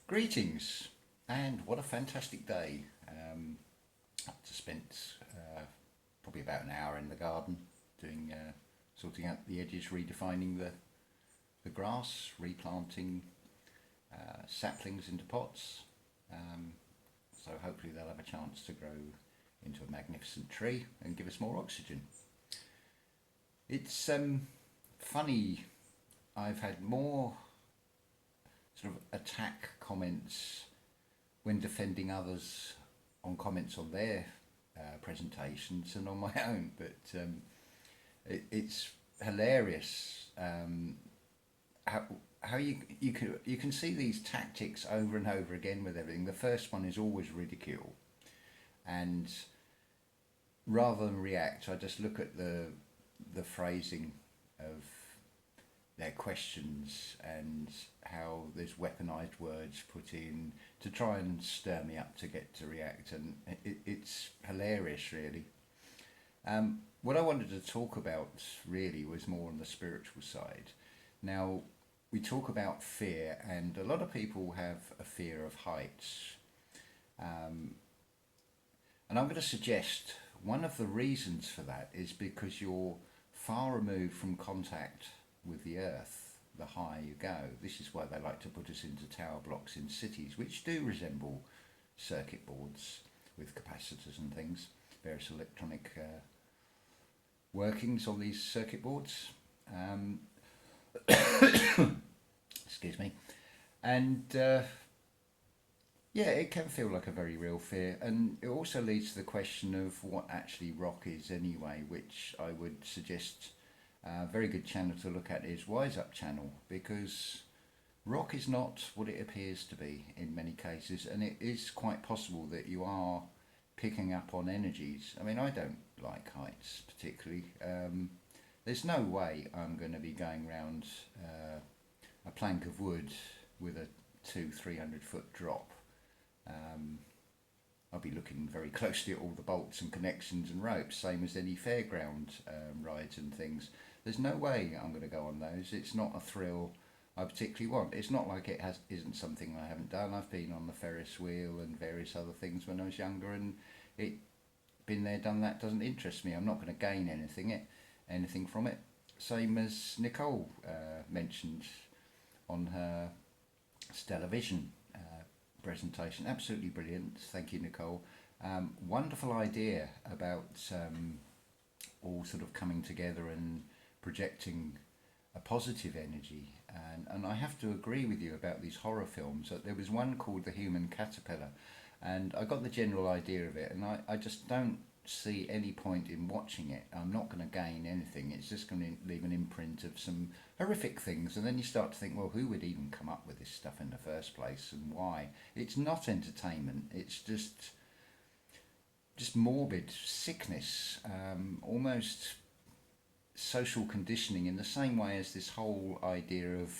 Greetings, and what a fantastic day. I just spent probably about an hour in the garden doing sorting out the edges, redefining the grass, replanting saplings into pots. So hopefully they'll have a chance to grow into a magnificent tree and give us more oxygen. It's funny, I've had more sort of attack comments when defending others on comments on their presentations than on my own, but it's hilarious how you can see these tactics over and over again with everything. The first one is always ridicule, and rather than react, I just look at the phrasing of their questions and how there's weaponized words put in to try and stir me up to get to react, and it's hilarious, really. What I wanted to talk about really was more on the spiritual side. Now, we talk about fear, and a lot of people have a fear of heights. And I'm going to suggest one of the reasons for that is because you're far removed from contact with the earth the higher you go. This is why they like to put us into tower blocks in cities, which do resemble circuit boards with capacitors and things, various electronic workings on these circuit boards. Excuse me. And yeah, it can feel like a very real fear, and it also leads to the question of what actually rock is anyway, which I would suggest a very good channel to look at is Wise Up channel, because rock is not what it appears to be in many cases, and it is quite possible that you are picking up on energies. I mean, I don't like heights particularly. There's no way I'm going to be going around a plank of wood with a 200-300 foot drop. I'll be looking very closely at all the bolts and connections and ropes, same as any fairground rides and things. There's no way I'm going to go on those. It's not a thrill I particularly want. It's not like it isn't something I haven't done. I've been on the Ferris wheel and various other things when I was younger, and it been there, done that. Doesn't interest me. I'm not going to gain anything from it. Same as Nicole mentioned on her Stellar Vision presentation. Absolutely brilliant. Thank you, Nicole. Wonderful idea about all sort of coming together and projecting a positive energy. And I have to agree with you about these horror films. There was one called The Human Caterpillar, and I got the general idea of it, and I just don't see any point in watching it. I'm not going to gain anything. It's just going to leave an imprint of some horrific things, and then you start to think, well, who would even come up with this stuff in the first place, and why? It's not entertainment. It's just morbid sickness, almost social conditioning, in the same way as this whole idea of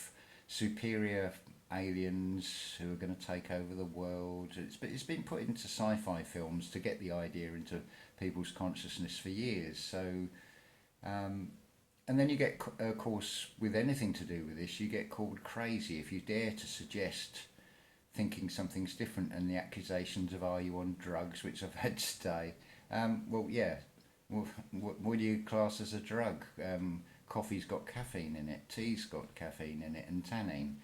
superior aliens who are going to take over the world. It's been put into sci-fi films to get the idea into people's consciousness for years. So, and then you get, of course, with anything to do with this, you get called crazy if you dare to suggest thinking something's different, and the accusations of, are you on drugs, which I've had today. Well, yeah. Well, what do you class as a drug? Coffee's got caffeine in it, tea's got caffeine in it, and tannin.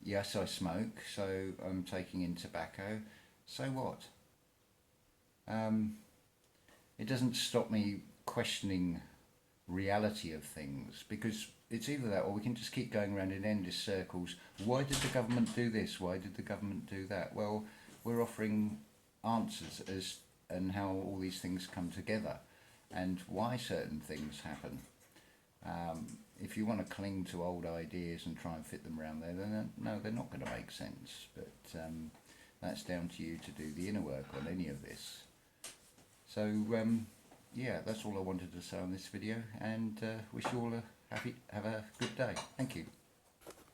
Yes, I smoke, so I'm taking in tobacco. So what? It doesn't stop me questioning reality of things, because it's either that or we can just keep going around in endless circles. Why did the government do this? Why did the government do that? Well, we're offering answers as and how all these things come together and why certain things happen. If you want to cling to old ideas and try and fit them around there, then no, they're not going to make sense. But that's down to you to do the inner work on any of this. So yeah, that's all I wanted to say on this video, and wish you all have a good day. Thank you.